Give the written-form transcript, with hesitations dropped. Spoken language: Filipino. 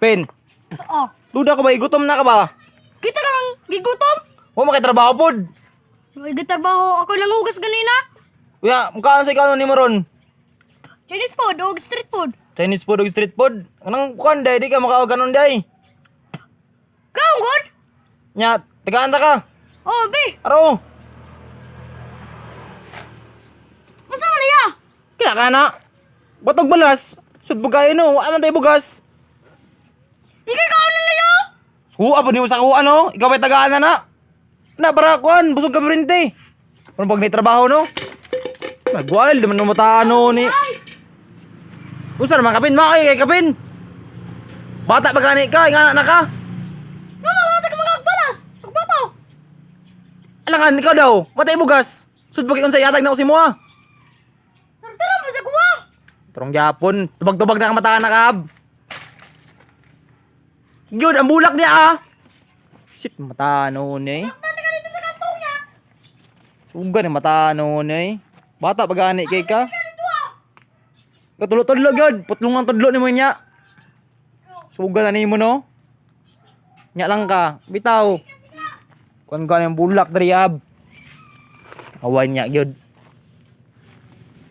Pin, Oh. duda ka ba? Igutom na ka ba? Kita lang gigutom. Huwag makitrabaho pod. May gitrabaho ako lang hugas ganina. Kuya, mukhaan sa ikaw ni mo ron. Chinese food o street food. Chinese food o street food. Anong kuhan day? Di ka makaganon day. Kaon good? Nya, tagaan ta ka. Oh, be. Aro. Unsa man niya? Kaya ka na. Batog balas. Sud bugay no. Aman tayo bugas. Ikay kaon na niya. Kuha po niyo sa kuha no. Ikaw ay tagaan na. Na para kuhan. Busog ka berinte. Kung pag may trabaho no. Nagwild. Di man numatano ni. Usa naman kapin. Makay kay kapin. Bata pa gani ka. Ingana na ka. No, taga mga agbalas. Agbato. Alangan, ikaw daw. Matay bugas. Sud pag unsay yatag na ko si mo ha. Tara pa sa kuha. Turong Japon. Tubag-tubag na kamataan na kab. Yun, ang bulak niya ah. Shit, matano ni. Bata ka dito sa kantong niya. Suga ni matano ni. Bata pa gani kay ka. Dito ah. Katulo-tulo gyud. Putlungan tudlo ni mo niya. Suga na ni mo no. Nya lang ka. Bitaw. Kuan ka ng bulak diri ab. Awan niya gyud.